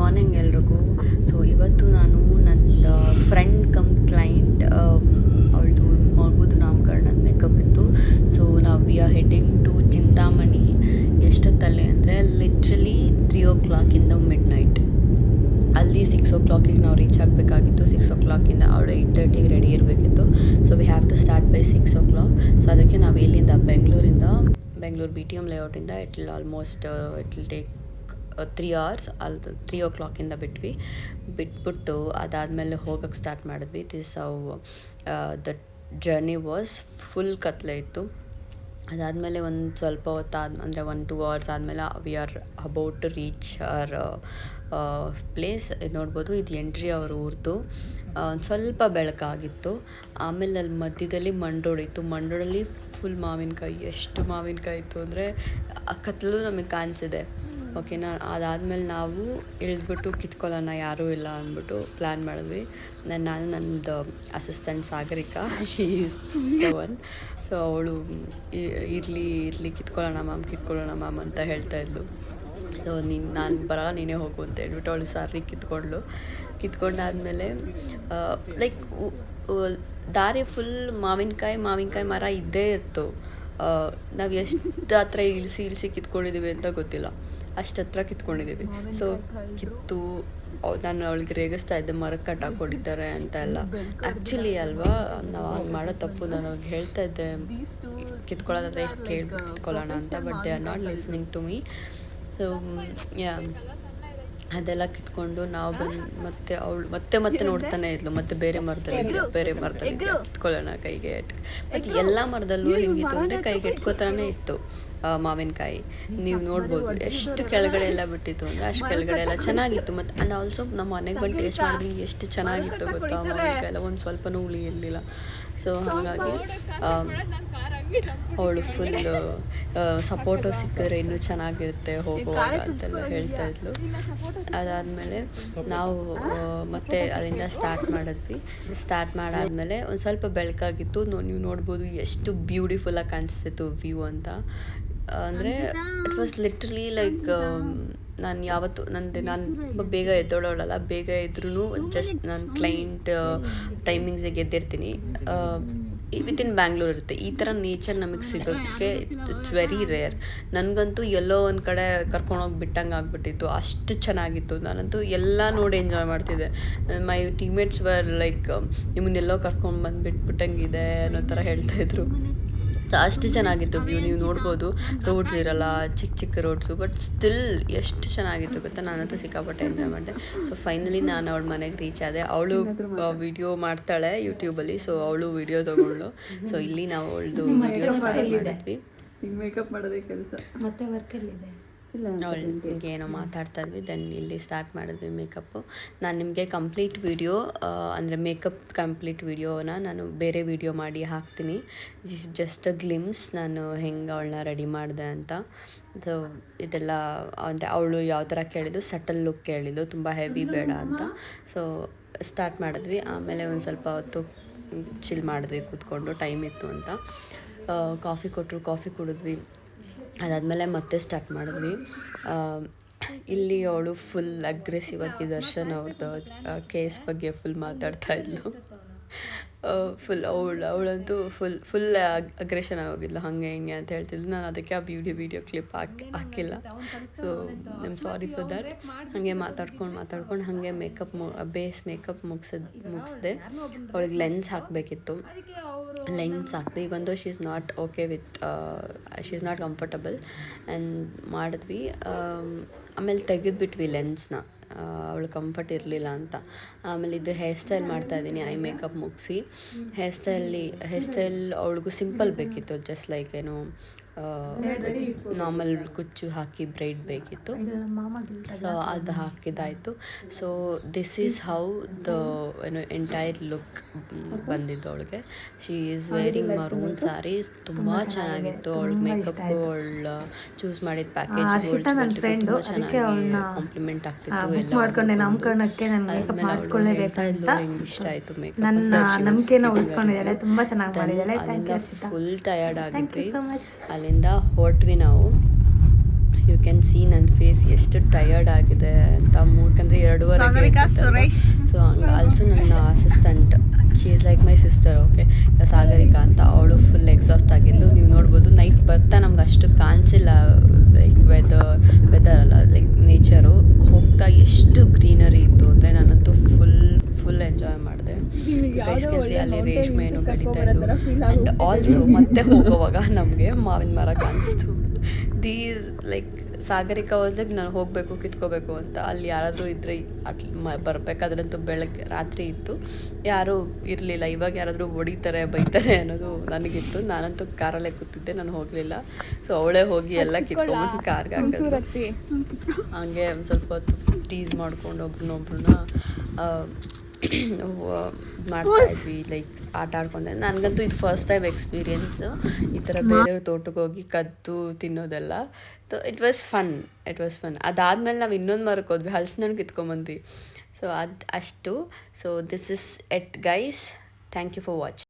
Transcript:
Morning ಎಲ್ರಿಗೂ. So ಇವತ್ತು ನಾನು ನನ್ನ ಫ್ರೆಂಡ್ ಕಮ್ ಕ್ಲೈಂಟ್ ಅವಳದು ಮಗುದು ನಾಮಕರಣದ ಮೇಕಪ್ ಇತ್ತು. ಸೊ ನಾವು we are heading to Chintamani. ಎಷ್ಟೊತ್ತಲ್ಲಿ ಅಂದರೆ ಲಿಟ್ರಲಿ 3 o'clock ಮಿಡ್ ನೈಟ್. ಅಲ್ಲಿ 6 o'clock ನಾವು ರೀಚ್ ಆಗಬೇಕಾಗಿತ್ತು. 6 o'clock ಅವಳು 8:30 ರೆಡಿ ಇರಬೇಕಿತ್ತು. So we have to start by 6 o'clock. So ಅದಕ್ಕೆ ನಾವು ಇಲ್ಲಿಂದ ಬೆಂಗಳೂರು BTM ಲೇಔಟಿಂದ ಇಟ್ ವಿಲ್ ಟೇಕ್ 3 hours. ಅಲ್ಲಿ 3 o'clock ಬಿಟ್ಬಿಟ್ಟು ಅದಾದಮೇಲೆ ಹೋಗೋಕ್ಕೆ ಸ್ಟಾರ್ಟ್ ಮಾಡಿದ್ವಿ. This how the journey was. Full ಕತ್ಲೆ ಇತ್ತು. ಅದಾದಮೇಲೆ ಒಂದು ಸ್ವಲ್ಪ ಅಂದರೆ 1-2 hours ಆದಮೇಲೆ we are about to reach our place. ನೋಡ್ಬೋದು, ಇದು ಎಂಟ್ರಿ ಅವ್ರ ಊರ್ದು. ಒಂದು ಸ್ವಲ್ಪ ಬೆಳಕಾಗಿತ್ತು. ಆಮೇಲೆ ಅಲ್ಲಿ ಮಧ್ಯದಲ್ಲಿ ಮಂಡೋಡ್ ಇತ್ತು. ಮಂಡೋಡಲ್ಲಿ ಫುಲ್ ಮಾವಿನಕಾಯಿ. ಎಷ್ಟು ಮಾವಿನಕಾಯಿ ಇತ್ತು ಅಂದರೆ ಆ ಕತ್ಲೂ ನಮಗೆ ಕಾಣಿಸಿದೆ. ಓಕೆನಾ. ಅದಾದಮೇಲೆ ನಾವು ಇಳಿದ್ಬಿಟ್ಟು ಕಿತ್ಕೊಳ್ಳೋಣ, ಯಾರೂ ಇಲ್ಲ ಅಂದ್ಬಿಟ್ಟು ಪ್ಲ್ಯಾನ್ ಮಾಡಿದ್ವಿ. ನಾನು ನನ್ನದು assistant Sagarika, she is the one. So ಅವಳು ಇರಲಿ ಕಿತ್ಕೊಳ್ಳೋಣ ಮ್ಯಾಮ್ ಅಂತ ಹೇಳ್ತಾಯಿದ್ಲು. ಸೊ ನಾನು ಬರೋಲ್ಲ, ನೀನೇ ಹೋಗು ಅಂತ ಹೇಳ್ಬಿಟ್ಟು ಅವಳು ಸಾರಿ ಕಿತ್ಕೊಂಡಾದ್ಮೇಲೆ ಲೈಕ್ ದಾರಿ ಫುಲ್ ಮಾವಿನಕಾಯಿ ಮರ ಇದ್ದೇ ಇತ್ತು. ನಾವು ಎಷ್ಟು ಹತ್ರ ಇಳಿಸಿ ಕಿತ್ಕೊಂಡಿದ್ದೀವಿ ಅಂತ ಗೊತ್ತಿಲ್ಲ, ಅಷ್ಟು ಹತ್ರ ಕಿತ್ಕೊಂಡಿದ್ದೀವಿ. ಸೊ ನಾನು ಅವಳಿಗೆ ರೇಗಿಸ್ತಾ ಇದ್ದೆ, ಮರಕ್ಕೆ ಕಟ್ಟಾಕೊಂಡಿದ್ದಾರೆ ಅಂತ ಎಲ್ಲ. ಆ್ಯಕ್ಚುಲಿ ಅಲ್ವಾ, ನಾವು ಹಂಗೆ ಮಾಡೋ ತಪ್ಪು. ನಾನು ಅವ್ರಿಗೆ ಹೇಳ್ತಾ ಇದ್ದೆ ಕಿತ್ಕೊಳ್ಳೋದಾದ್ರೆ ಕೇಳ್ಬಿಟ್ಟು ಕಿತ್ಕೊಳ್ಳೋಣ ಅಂತ. But they are not listening to me. So ಅದೆಲ್ಲ ಕಿತ್ಕೊಂಡು ನಾವು ಬಂದು ಮತ್ತೆ ಅವಳು ಮತ್ತೆ ನೋಡ್ತಾನೆ ಇದ್ಲು. ಮತ್ತೆ ಬೇರೆ ಮರದಲ್ಲಿ ಕಿತ್ಕೊಳ್ಳೋಣ ಕೈಗೆ. ಮತ್ತು ಎಲ್ಲ ಮರದಲ್ಲೂ ಹೆಂಗಿತ್ತು ಅಂದರೆ ಕೈಗೆ ಎಟ್ಕೋತಾನೆ ಇತ್ತು ಮಾವಿನಕಾಯಿ. ನೀವು ನೋಡ್ಬೋದು ಎಷ್ಟು ಕೆಳಗಡೆ ಎಲ್ಲ ಬಿಟ್ಟಿತ್ತು ಅಂದರೆ ಅಷ್ಟು ಕೆಳಗಡೆ ಎಲ್ಲ ಚೆನ್ನಾಗಿತ್ತು. ಮತ್ತು ಆ್ಯಂಡ್ ಆಲ್ಸೋ ನಮ್ಮ ಮನೆಗೆ ಬಂದು ಟೇಸ್ಟ್ ಮಾಡಿದ್ವಿ, ಎಷ್ಟು ಚೆನ್ನಾಗಿತ್ತು ಗೊತ್ತಾ ಮಾವಿನಕಾಯಿ ಎಲ್ಲ. ಒಂದು ಸ್ವಲ್ಪನೂ ಹುಳಿ ಇರಲಿಲ್ಲ. ಸೊ ಹಾಗಾಗಿ ಅವಳು ಫುಲ್ ಸಪೋರ್ಟು ಸಿಕ್ಕಿದ್ರೆ ಇನ್ನೂ ಚೆನ್ನಾಗಿರುತ್ತೆ ಹೋಗುವಾಗ ಅಂತೆಲ್ಲ ಹೇಳ್ತಾ ಇದ್ಲು. ಅದಾದಮೇಲೆ ನಾವು ಮತ್ತೆ ಅಲ್ಲಿಂದ ಸ್ಟಾರ್ಟ್ ಮಾಡಾದ್ಮೇಲೆ ಒಂದು ಸ್ವಲ್ಪ ಬೆಳಕಾಗಿತ್ತು. ನೀವು ನೋಡ್ಬೋದು ಎಷ್ಟು ಬ್ಯೂಟಿಫುಲ್ಲಾಗಿ ಕಾಣಿಸ್ತಿತ್ತು ವ್ಯೂ ಅಂತ. ಅಂದರೆ ಇಟ್ ವಾಸ್ ಲಿಟ್ರಲಿ ಲೈಕ್ ನಾನು ಯಾವತ್ತು ನಾನು ತುಂಬ ಬೇಗ ಎದ್ದೋಳಲ್ಲ. ಬೇಗ ಇದ್ರೂ ಜಸ್ಟ್ ನಾನು ಕ್ಲೈಂಟ್ ಟೈಮಿಂಗ್ಸಿಗೆ ಎದ್ದಿರ್ತೀನಿ. ವಿತಿನ್ ಬ್ಯಾಂಗ್ಳೂರ್ ಇರುತ್ತೆ. ಈ ಥರ ನೇಚರ್ ನಮಗೆ ಸಿಗೋಕ್ಕೆ ಇಟ್ಸ್ ವೆರಿ ರೇರ್. ನನಗಂತೂ ಎಲ್ಲೋ ಒಂದು ಕಡೆ ಕರ್ಕೊಂಡೋಗಿ ಬಿಟ್ಟಂಗೆ ಆಗ್ಬಿಟ್ಟಿತ್ತು. ಅಷ್ಟು ಚೆನ್ನಾಗಿತ್ತು. ನಾನಂತೂ ಎಲ್ಲ ನೋಡಿ ಎಂಜಾಯ್ ಮಾಡ್ತಿದ್ದೆ. ಮೈ ಟೀಮ್ಮೇಟ್ಸ್ ವರ್ ಲೈಕ್ ನಿಮ್ಮನ್ನೆಲ್ಲೋ ಕರ್ಕೊಂಡು ಬಂದು ಬಿಟ್ಬಿಟ್ಟಂಗಿದೆ ಅನ್ನೋ ಥರ ಹೇಳ್ತಾಯಿದ್ರು. ಸೊ ಅಷ್ಟು ಚೆನ್ನಾಗಿತ್ತು ವ್ಯೂ. ನೀವು ನೋಡ್ಬೋದು, ರೋಡ್ಸ್ ಇರಲ್ಲ, ಚಿಕ್ಕ ರೋಡ್ಸು, ಬಟ್ ಸ್ಟಿಲ್ ಎಷ್ಟು ಚೆನ್ನಾಗಿತ್ತು ಗೊತ್ತಾ. ನಾನಂತೂ ಸಿಕ್ಕಾಪಟ್ಟೆ ಎಂಜಾಯ್ ಮಾಡಿದೆ. ಸೊ ಫೈನಲಿ ನಾನು ಅವಳ ಮನೆಗೆ ರೀಚ್ ಆದೆ. ಅವಳು ವಿಡಿಯೋ ಮಾಡ್ತಾಳೆ ಯೂಟ್ಯೂಬಲ್ಲಿ. ಸೊ ಅವಳು ವಿಡಿಯೋ ತೊಗೊಂಡು, ಸೊ ಇಲ್ಲಿ ನಾವು ಅವಳದು ವಿಡಿಯೋ ಸ್ಟಾರ್ಟ್ ಮಾಡಿದ್ವಿ. ಮೇಕಪ್ ಮಾಡೋದೇ ಕೆಲಸ. ಮತ್ತೆ ವರ್ಕಲ್ಲಿದೆ ಅವಳಿಗೆ ಏನೋ ಮಾತಾಡ್ತಾ ಇದ್ವಿ. ದೆನ್ ಇಲ್ಲಿ ಸ್ಟಾರ್ಟ್ ಮಾಡಿದ್ವಿ ಮೇಕಪ್ಪು. ನಾನು ನಿಮಗೆ ಕಂಪ್ಲೀಟ್ ವಿಡಿಯೋ ಅಂದರೆ ಮೇಕಪ್ ಕಂಪ್ಲೀಟ್ ವಿಡಿಯೋನ ನಾನು ಬೇರೆ ವಿಡಿಯೋ ಮಾಡಿ ಹಾಕ್ತೀನಿ. ಜಸ್ಟ್ ಅ ಗ್ಲಿಮ್ಸ್ ನಾನು ಹೆಂಗೆ ಅವಳನ್ನ ರೆಡಿ ಮಾಡಿದೆ ಅಂತ. ಸೊ ಇದೆಲ್ಲ ಅಂದರೆ ಅವಳು ಯಾವ ಥರ ಕೇಳಿದ್ದು, ಸಟಲ್ ಲುಕ್ ಕೇಳಿದ್ದು, ತುಂಬ ಹೆವಿ ಬೇಡ ಅಂತ. ಸೊ ಸ್ಟಾರ್ಟ್ ಮಾಡಿದ್ವಿ. ಆಮೇಲೆ ಒಂದು ಸ್ವಲ್ಪ ಹೊತ್ತು ಚಿಲ್ ಮಾಡಿದ್ವಿ ಕೂತ್ಕೊಂಡು, ಟೈಮ್ ಇತ್ತು ಅಂತ. ಕಾಫಿ ಕೊಟ್ಟರು, ಕಾಫಿ ಕುಡಿದ್ವಿ. ಅದಾದಮೇಲೆ ಮತ್ತೆ ಸ್ಟಾರ್ಟ್ ಮಾಡಿದ್ವಿ. ಇಲ್ಲಿ ಅವಳು ಫುಲ್ ಅಗ್ರೆಸಿವ್ ಆಗಿ ದರ್ಶನ್ ಅವ್ರದ್ದು ಕೇಸ್ ಬಗ್ಗೆ ಫುಲ್ ಮಾತಾಡ್ತಾ ಇದ್ಲು. ಅವಳಂತೂ ಫುಲ್ ಅಗ್ರೆಷನ್ ಆಗೋಗಿದ್ಲು. ಹಾಗೆ ಹಿಂಗೆ ಅಂತ ಹೇಳ್ತಿದ್ಲು. ನಾನು ಅದಕ್ಕೆ ಆ ವಿಡಿಯೋ ಕ್ಲಿಪ್ ಹಾಕಿಲ್ಲ. So I am sorry for that. ಹಾಗೆ ಮಾತಾಡ್ಕೊಂಡು ಹಾಗೆ ಬೇಸ್ ಮೇಕಪ್ ಮುಗಿಸ್ದೆ. ಅವಳಿಗೆ ಲೆನ್ಸ್ ಹಾಕಬೇಕಿತ್ತು. ಲೆನ್ಸ್ ಹಾಕ್ದೆ. ಈಗೊಂದು she is not okay with she is not comfortable and ಮಾಡಿದ್ವಿ. ಆಮೇಲೆ ತೆಗೆದುಬಿಟ್ವಿ ಲೆನ್ಸ್ನ. ಅವಳು ಕಂಫರ್ಟ್ ಇರಲಿಲ್ಲ ಅಂತ. ಆಮೇಲೆ ಇದು ಹೇರ್ ಸ್ಟೈಲ್ ಮಾಡ್ತಾಯಿದ್ದೀನಿ. ಐ ಮೇಕಪ್ ಮುಗಿಸಿ ಹೇರ್ ಸ್ಟೈಲ್ ಅವಳಿಗೂ ಸಿಂಪಲ್ ಬೇಕಿತ್ತು. ಜಸ್ಟ್ ಲೈಕ್ ಏನು ನಾರ್ಮಲ್ ಕುಚ್ಚು ಹಾಕಿ ಬ್ರೈಡ್ ಬೇಕಿತ್ತು. ಸೊ ಅದು ಹಾಕಿದ್ದಾಯಿತು. So this is how the entire look ಬಂದಿದ್ದು ಅವಳಿಗೆ. She is wearing maroon sari. ತುಂಬ ಚೆನ್ನಾಗಿತ್ತು ಅವಳ ಮೇಕಪ್ಪು. ಅವಳು ಚೂಸ್ ಮಾಡಿದ ಪ್ಯಾಕೇಜ್ ತುಂಬ ಚೆನ್ನಾಗಿ ಕಾಂಪ್ಲಿಮೆಂಟ್ ಆಗ್ತಿತ್ತು. ಇಷ್ಟ ಆಯಿತು ಮೇಕಪ್. Full tired ಆಗಿದ್ವಿ. ಅಲ್ಲಿಂದ ಹೊರಟ್ವಿ ನಾವು. ಯು ಕ್ಯಾನ್ ಸಿ ನನ್ನ ಫೇಸ್ ಎಷ್ಟು ಟಯರ್ಡ್ ಆಗಿದೆ ಅಂತ ಯಾಕಂದರೆ 2:30 ಸೊ ಹಂಗೆ ಆಲ್ಸೋ ನನ್ನ assistant she is like my sister. Okay, Sagarika ಅಂತ, ಅವಳು ಫುಲ್ ಎಕ್ಸಾಸ್ಟ್ ಆಗಿದ್ಲು. ನೀವು ನೋಡ್ಬೋದು ನೈಟ್ ಬರ್ತಾ ನಮ್ಗೆ ಅಷ್ಟು ಕಾಣಿಸಿಲ್ಲ, ಲೈಕ್ ವೆದರ್ ಅಲ್ಲ, ಲೈಕ್ ನೇಚರು. ಹೋಗ್ತಾ ಎಷ್ಟು ಗ್ರೀನರಿ ಇತ್ತು ಅಂದರೆ ನಾನಂತೂ ಫುಲ್ ಎಂಜಾಯ್ ಮಾಡಿದೆ. ಗೈಸ್ ಕ್ಯಾನ್ ಸಿ ಅಲ್ಲಿ ರೇಷ್ಮೆ ಏನು ಬೆಳೀತಾ ಇದ್ದು. ಆ್ಯಂಡ್ ಆಲ್ಸೋ ಮತ್ತೆ ಹೋಗೋವಾಗ ನಮಗೆ ಮಾವಿನ ಮರ ಕಾಣಿಸ್ತು. ದೀಸ್ ಲೈಕ್ ಸಾಗರಿಕಾ ಹೋದಾಗ ನಾನು ಹೋಗಬೇಕು ಕಿತ್ಕೋಬೇಕು ಅಂತ, ಅಲ್ಲಿ ಯಾರಾದರೂ ಇದ್ದರೆ ಬರಬೇಕಾದ್ರಂತೂ ಬೆಳಗ್ಗೆ ರಾತ್ರಿ ಇತ್ತು, ಯಾರೂ ಇರಲಿಲ್ಲ. ಇವಾಗ ಯಾರಾದರೂ ಹೊಡಿತಾರೆ ಬೈತಾರೆ ಅನ್ನೋದು ನನಗಿತ್ತು. ನಾನಂತೂ ಕಾರಲ್ಲೇ ಕೂತಿದ್ದೆ, ನಾನು ಹೋಗಲಿಲ್ಲ. ಸೊ ಅವಳೇ ಹೋಗಿ ಎಲ್ಲ ಕಿತ್ಕೊಂಡ್ಬಿಟ್ಟು ಕಾರ್ಗೆ ಹಾಕಿದ್ರು. ಹಂಗೆ ಒಂದು ಸ್ವಲ್ಪ ಹೊತ್ತು ಟೀಸ್ ಮಾಡ್ಕೊಂಡು ಒಬ್ರನ್ನೊಬ್ರನ್ನ ಮಾಡ್ತಾಯಿದ್ವಿ, ಲೈಕ್ ಆಟ ಆಡ್ಕೊಂಡೆ. ನನಗಂತೂ ಇದು ಫಸ್ಟ್ ಟೈಮ್ ಎಕ್ಸ್ಪೀರಿಯೆನ್ಸು ಈ ಥರ ಬೇರೆಯವ್ರ ತೋಟಕ್ಕೆ ಹೋಗಿ ಕದ್ದು ತಿನ್ನೋದೆಲ್ಲ. It was fun. ಅದಾದಮೇಲೆ ನಾವು ಇನ್ನೊಂದು ಮರಕ್ಕೆ ಹೋದ್ವಿ, ಹಲಸಿನಣ್ಣು ಕಿತ್ಕೊಂಬಂದ್ವಿ. ಸೊ ಅದು ಅಷ್ಟು. So this is it guys. Thank you for watching.